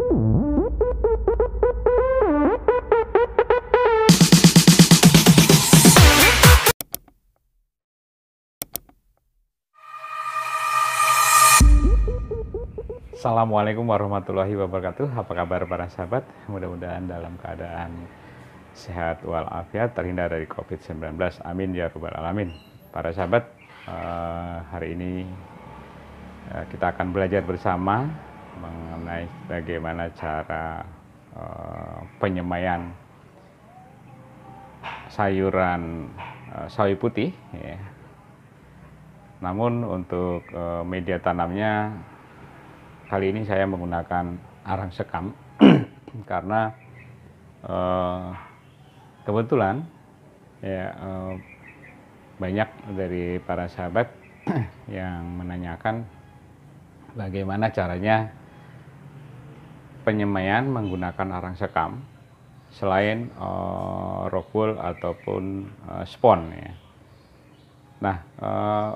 Assalamualaikum warahmatullahi wabarakatuh. Apa kabar para sahabat? Mudah-mudahan dalam keadaan sehat walafiat, terhindar dari COVID-19. Amin ya rabbal alamin. Para sahabat, hari ini kita akan belajar bersama mengenai bagaimana cara penyemaian sayuran sawi putih. Ya. Namun untuk media tanamnya kali ini saya menggunakan arang sekam karena kebetulan ya, banyak dari para sahabat yang menanyakan bagaimana caranya penyemaian menggunakan arang sekam selain rock wool ataupun spon. Ya. Nah,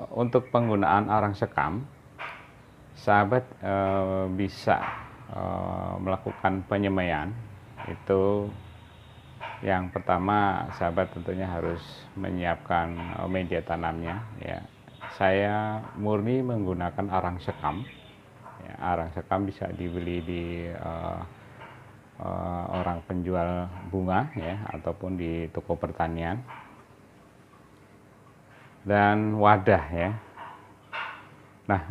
untuk penggunaan arang sekam, sahabat bisa melakukan penyemaian. Itu yang pertama, sahabat tentunya harus menyiapkan media tanamnya. Ya. Saya murni menggunakan arang sekam. Ya, arang sekam bisa dibeli di orang penjual bunga, ya, ataupun di toko pertanian. Dan wadah, ya. Nah,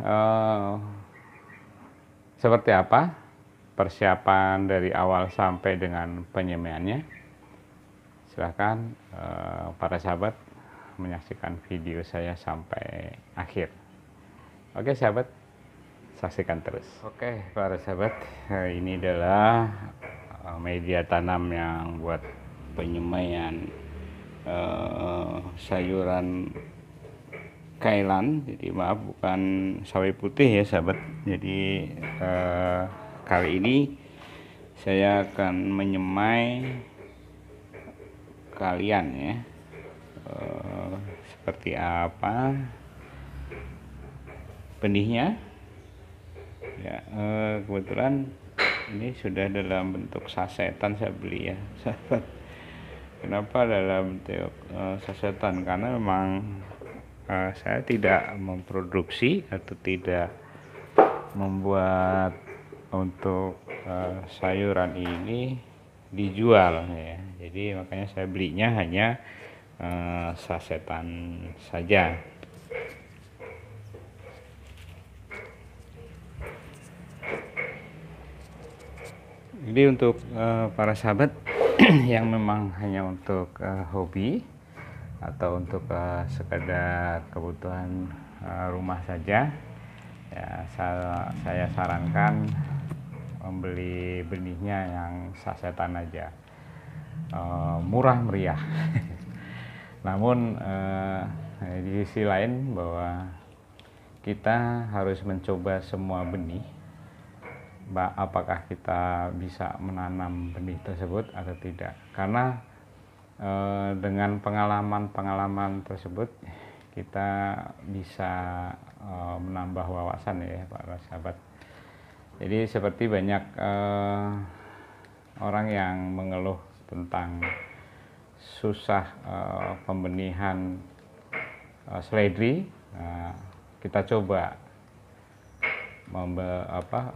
seperti apa persiapan dari awal sampai dengan penyemaiannya? Silahkan para sahabat menyaksikan video saya sampai akhir. Oke sahabat, saksikan terus. Oke para sahabat, ini adalah media tanam yang buat penyemaian sayuran kailan. Jadi maaf, bukan sawi putih ya sahabat. Jadi kali ini saya akan menyemai kalian, ya, seperti apa benihnya. Ya, kebetulan ini sudah dalam bentuk sasetan saya beli ya sahabat. Kenapa dalam bentuk sasetan? Karena memang saya tidak memproduksi atau tidak membuat untuk sayuran ini dijual, ya. Jadi makanya saya belinya hanya sasetan saja. Jadi untuk para sahabat yang memang hanya untuk hobi atau untuk sekedar kebutuhan rumah saja, ya, saya sarankan membeli benihnya yang sasetan aja, murah meriah. Namun di sisi lain bahwa kita harus mencoba semua benih, apakah kita bisa menanam benih tersebut atau tidak, karena dengan pengalaman tersebut kita bisa menambah wawasan, ya para sahabat. Jadi seperti banyak orang yang mengeluh tentang susah pembenihan seledri, kita coba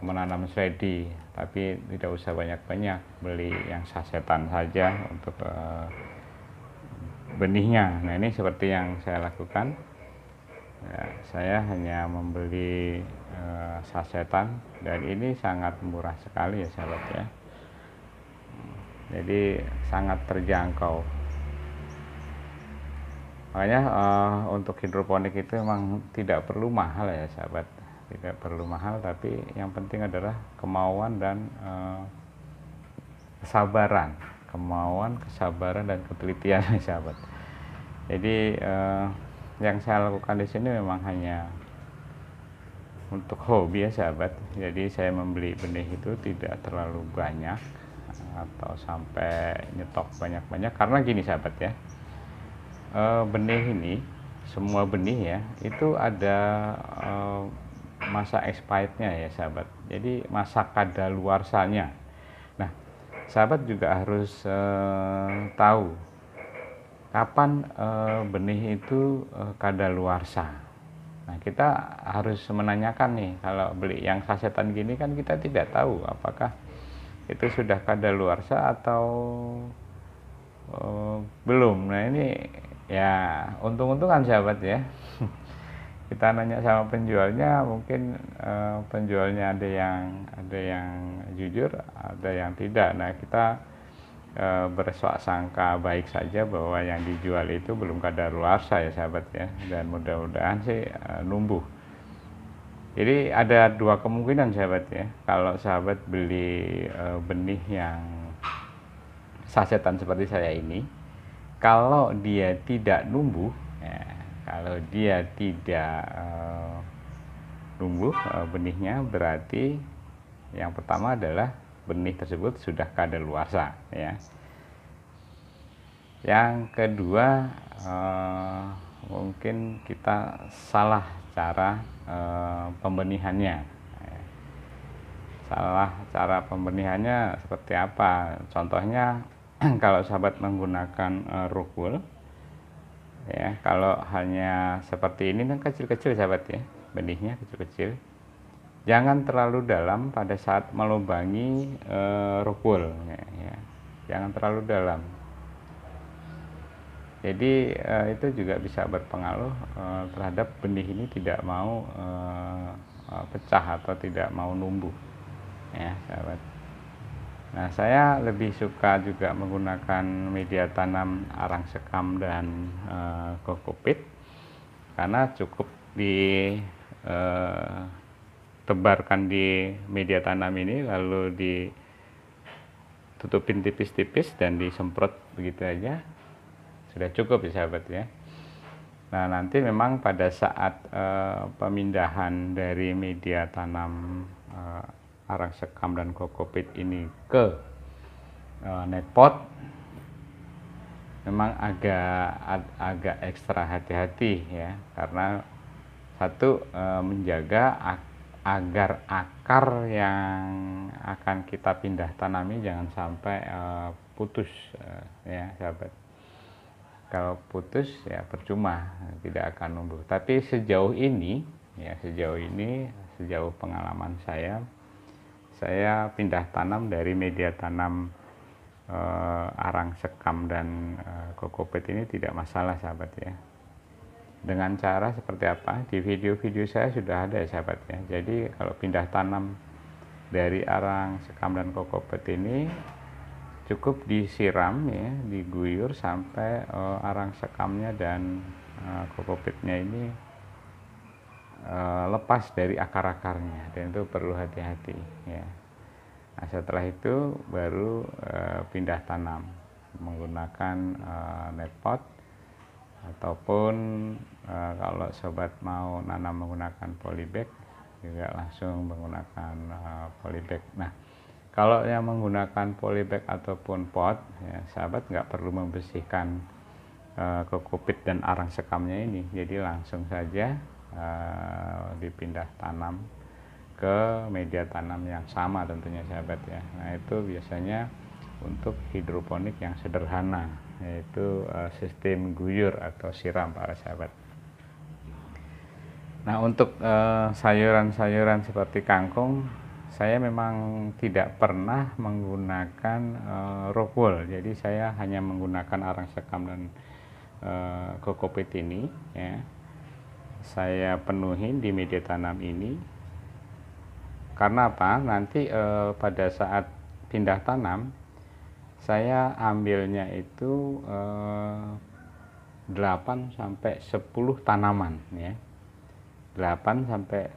menanam seledri, tapi tidak usah banyak-banyak, beli yang sasetan saja untuk benihnya. Nah, ini seperti yang saya lakukan. Ya, saya hanya membeli sasetan, dan ini sangat murah sekali ya sahabat, ya. Jadi sangat terjangkau. Makanya untuk hidroponik itu memang tidak perlu mahal ya sahabat, tidak perlu mahal, tapi yang penting adalah kemauan dan kesabaran, dan ketelitian ya sahabat. Jadi yang saya lakukan di sini memang hanya untuk hobi ya sahabat. Jadi saya membeli benih itu tidak terlalu banyak atau sampai nyetok banyak-banyak, karena gini sahabat, ya, benih ini, semua benih ya, itu ada masa expirednya ya sahabat. Jadi masa kadaluarsanya. Nah, sahabat juga harus tahu kapan benih itu kadaluarsa. Nah, kita harus menanyakan nih, kalau beli yang sasetan gini kan kita tidak tahu apakah itu sudah kadaluarsa atau belum. Nah, ini ya untung-untungan sahabat ya. Kita nanya sama penjualnya, mungkin penjualnya ada yang jujur, ada yang tidak. Nah, kita bersangka baik saja bahwa yang dijual itu belum kadaluarsa ya sahabat ya, dan mudah-mudahan sih numbuh. Jadi ada dua kemungkinan sahabat ya, kalau sahabat beli benih yang sasetan seperti saya ini, kalau dia tidak numbuh ya, kalau dia tidak numbuh benihnya, berarti yang pertama adalah benih tersebut sudah kadaluarsa ya. Yang kedua, mungkin kita salah cara pembenihannya. Salah cara pembenihannya seperti apa? Contohnya kalau sahabat menggunakan rockwool ya, kalau hanya seperti ini kan kecil-kecil sahabat ya, benihnya kecil-kecil. Jangan terlalu dalam pada saat melubangi rockwool ya. Jangan terlalu dalam. Jadi itu juga bisa berpengaruh terhadap benih ini tidak mau pecah atau tidak mau numbuh ya sahabat. Nah, saya lebih suka juga menggunakan media tanam arang sekam dan kokopit, karena cukup ditebarkan di media tanam ini lalu ditutupin tipis-tipis dan disemprot begitu aja, sudah cukup ya sahabat ya. Nah, nanti memang pada saat pemindahan dari media tanam arang sekam dan kokopit ini ke net pot, memang agak ekstra hati-hati ya, karena satu, menjaga agar akar yang akan kita pindah tanami jangan sampai putus ya sahabat. Kalau putus ya percuma, tidak akan numbuh. Tapi sejauh ini sejauh pengalaman saya pindah tanam dari media tanam arang sekam dan kokopit ini tidak masalah sahabat ya. Dengan cara seperti apa? Di video-video saya sudah ada ya sahabat ya. Jadi kalau pindah tanam dari arang sekam dan kokopit ini cukup disiram ya, diguyur sampai arang sekamnya dan kokopitnya ini lepas dari akar-akarnya, dan itu perlu hati-hati ya. Nah, setelah itu baru pindah tanam menggunakan net pot, ataupun kalau sobat mau nanam menggunakan polybag juga langsung menggunakan polybag. Nah, kalau yang menggunakan polybag ataupun pot ya, sahabat nggak perlu membersihkan kokopit dan arang sekamnya ini, jadi langsung saja dipindah tanam ke media tanam yang sama tentunya sahabat ya. Nah, itu biasanya untuk hidroponik yang sederhana, yaitu sistem guyur atau siram para sahabat. Nah, untuk sayuran-sayuran seperti kangkung, saya memang tidak pernah menggunakan rockwool, jadi saya hanya menggunakan arang sekam dan kokopit ini ya. Saya penuhin di media tanam ini, karena apa? Nanti pada saat pindah tanam saya ambilnya itu 8 sampai 10 tanaman ya. 8 sampai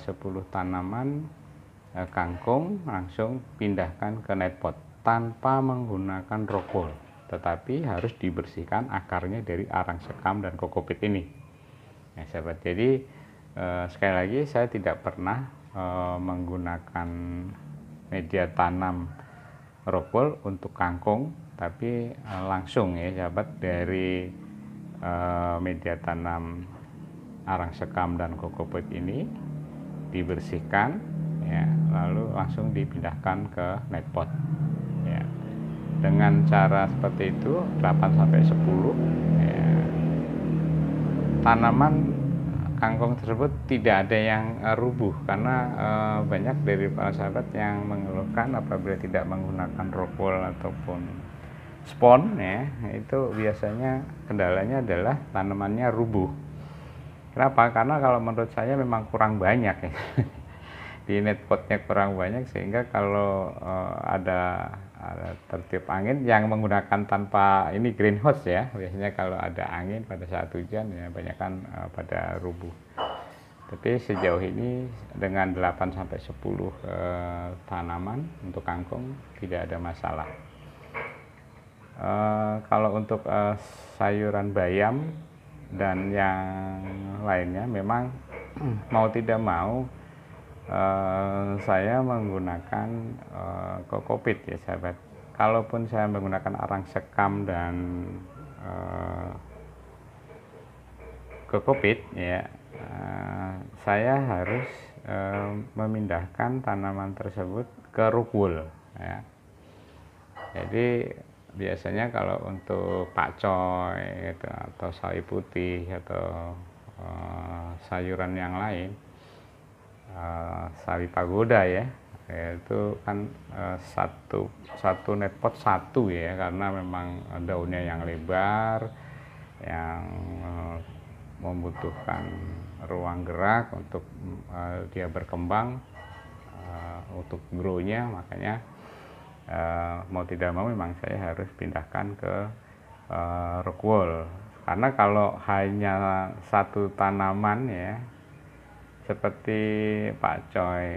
10 tanaman kangkung langsung pindahkan ke net pot tanpa menggunakan rockwool, tetapi harus dibersihkan akarnya dari arang sekam dan kokopit ini. Ya sahabat, jadi sekali lagi saya tidak pernah menggunakan media tanam rockwool untuk kangkung, tapi langsung ya sahabat dari media tanam arang sekam dan kokopit ini dibersihkan ya, lalu langsung dipindahkan ke netpot ya. Dengan cara seperti itu 8 sampai 10 ya, tanaman kangkung tersebut tidak ada yang rubuh, karena banyak dari para sahabat yang mengeluhkan apabila tidak menggunakan rock wool ataupun spon ya, itu biasanya kendalanya adalah tanamannya rubuh. Kenapa? Karena kalau menurut saya memang kurang banyak ya. Di netpotnya kurang banyak, sehingga kalau ada tertiup angin yang menggunakan tanpa ini greenhouse ya, biasanya kalau ada angin pada saat hujan ya banyakkan pada rubuh. Tapi sejauh ini dengan 8 sampai 10 tanaman untuk kangkung tidak ada masalah. Kalau untuk sayuran bayam dan yang lainnya memang mau tidak mau saya menggunakan kokopit ya sahabat. Kalaupun saya menggunakan arang sekam dan kokopit ya, saya harus memindahkan tanaman tersebut ke rock wool ya. Jadi biasanya kalau untuk pakcoy gitu, atau sawi putih atau sayuran yang lain, sawi pagoda ya, itu kan satu netpot satu ya, karena memang daunnya yang lebar, yang membutuhkan ruang gerak untuk dia berkembang, untuk grow-nya, makanya mau tidak mau memang saya harus pindahkan ke rock wool. Karena kalau hanya satu tanaman ya, seperti pakcoy,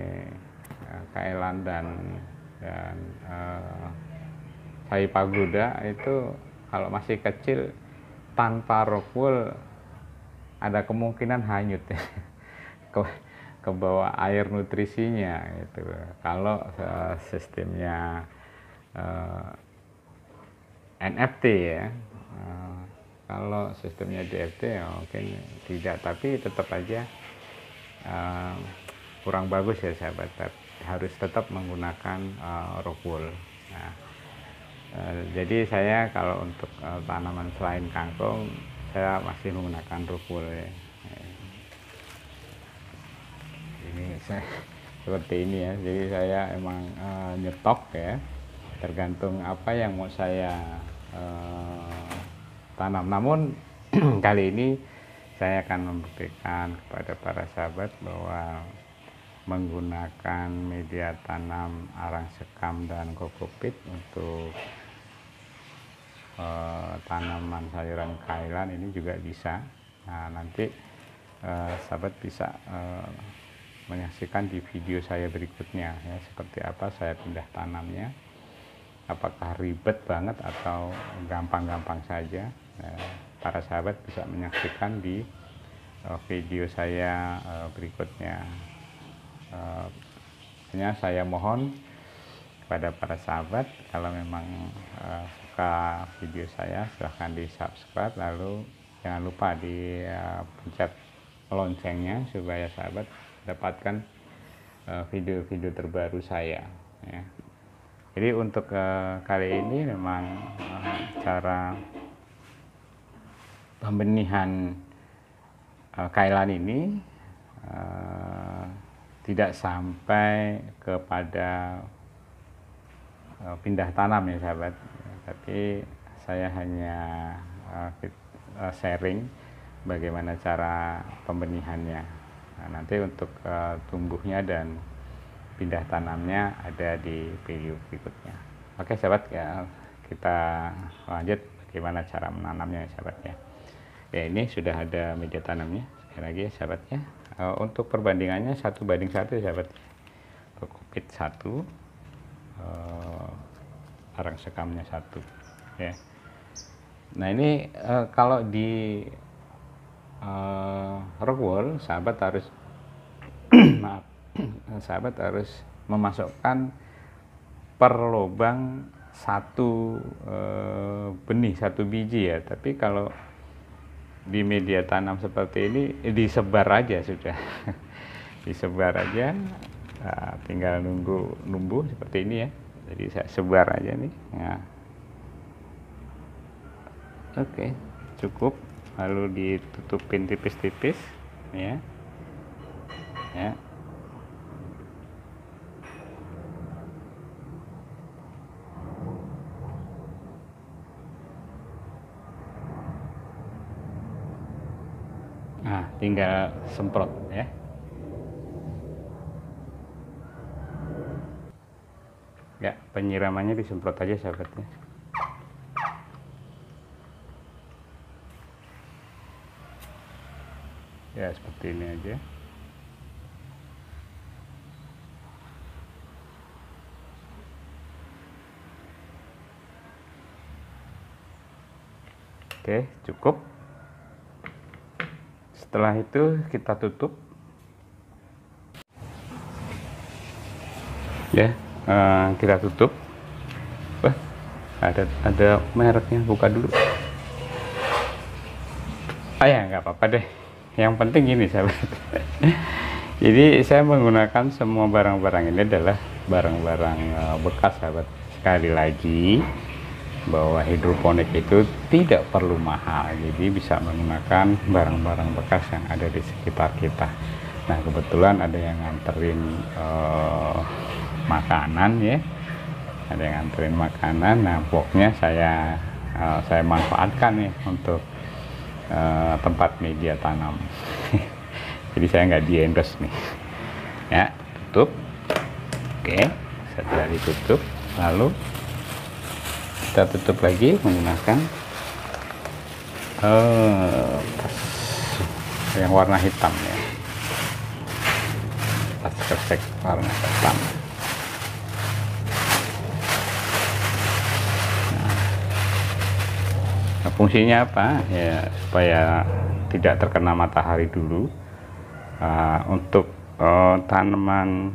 kailan dan sawi pagoda, itu kalau masih kecil tanpa rock wool ada kemungkinan hanyut ya. ke bawah air nutrisinya gitu. Kalau sistemnya NFT ya, kalau sistemnya DFT ya mungkin tidak, tapi tetap aja kurang bagus ya sahabat, harus tetap menggunakan rock wool. Nah, jadi saya kalau untuk tanaman selain kangkung saya masih menggunakan rock wool ya. Ini saya seperti ini ya, jadi saya emang nyetok ya, tergantung apa yang mau saya tanam. Namun kali ini saya akan membuktikan kepada para sahabat bahwa menggunakan media tanam arang sekam dan kokopit untuk tanaman sayuran kailan ini juga bisa. Nah, nanti sahabat bisa menyaksikan di video saya berikutnya ya, seperti apa saya pindah tanamnya, apakah ribet banget atau gampang-gampang saja. Para sahabat bisa menyaksikan di video saya berikutnya. Hanya saya mohon kepada para sahabat, kalau memang suka video saya silahkan di subscribe, lalu jangan lupa di pencet loncengnya supaya sahabat dapatkan video-video terbaru saya ya. Jadi untuk kali ini memang cara pembenihan kailan ini tidak sampai kepada pindah tanam ya sahabat, tapi saya hanya sharing bagaimana cara pembenihannya. Nah, nanti untuk tumbuhnya dan pindah tanamnya ada di video berikutnya. Oke sahabat ya, kita lanjut bagaimana cara menanamnya ya sahabat ya. Ya, ini sudah ada media tanamnya sekali lagi ya sahabat ya. Untuk perbandingannya 1:1 sahabat, kokopit 1, arang sekamnya 1 ya. Nah ini kalau di rock wool sahabat harus maaf, sahabat harus memasukkan per lubang satu benih, satu biji ya. Tapi kalau di media tanam seperti ini disebar aja sudah. disebar aja. Nah, tinggal nunggu numbuh seperti ini ya. Jadi saya sebar aja nih. Nah, oke, cukup. Lalu ditutupin tipis-tipis ya. Ya. Nah, tinggal semprot ya. Ya, penyiramannya disemprot aja sahabatnya. Ya, seperti ini aja. Oke, cukup. Setelah itu kita tutup. Ya, kita tutup. Wah, ada mereknya, buka dulu. Ah ya, nggak apa-apa deh. Yang penting ini sahabat. Jadi saya menggunakan semua barang-barang ini adalah barang-barang bekas sahabat. Sekali lagi bahwa hidroponik itu tidak perlu mahal, jadi bisa menggunakan barang-barang bekas yang ada di sekitar kita. Nah, kebetulan ada yang nganterin makanan ya, ada yang nganterin makanan. Nah, boxnya saya manfaatkan nih untuk tempat media tanam. Jadi saya nggak di endorse nih ya. Tutup. Oke, setelah ditutup lalu kita tutup lagi menggunakan tas yang warna hitam ya, tas kresek warna hitam. Nah, fungsinya apa ya? Supaya tidak terkena matahari dulu. Untuk tanaman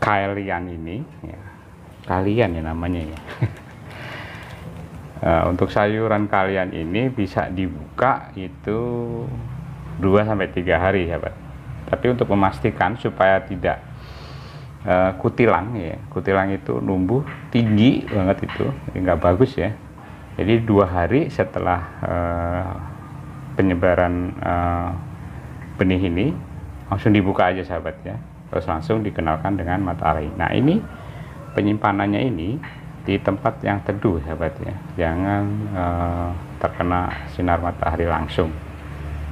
kalian ini ya, kalian ya namanya ya. Untuk sayuran kalian ini bisa dibuka itu 2-3 hari sahabat. Tapi untuk memastikan supaya tidak kutilang ya, kutilang itu numbuh tinggi banget itu, nggak bagus ya. Jadi 2 hari setelah penyebaran benih ini langsung dibuka aja sahabat ya, terus langsung dikenalkan dengan matahari. Nah, ini penyimpanannya ini di tempat yang teduh sahabat ya, jangan terkena sinar matahari langsung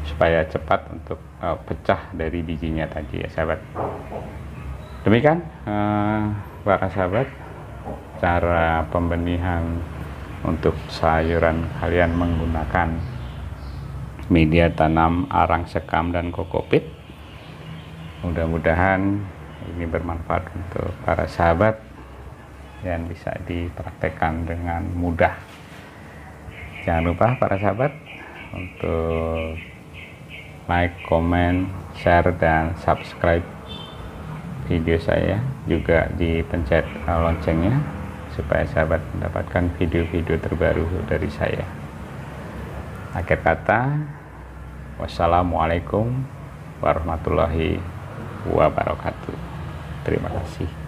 supaya cepat untuk pecah dari bijinya tadi ya sahabat. Demikian para sahabat cara pembenihan untuk sayuran kalian menggunakan media tanam arang sekam dan kokopit. Mudah-mudahan ini bermanfaat untuk para sahabat dan bisa dipraktekkan dengan mudah. Jangan lupa para sahabat untuk like, comment, share, dan subscribe video saya, juga dipencet loncengnya supaya sahabat mendapatkan video-video terbaru dari saya. Akhir kata, wassalamualaikum warahmatullahi wabarakatuh. Terima kasih.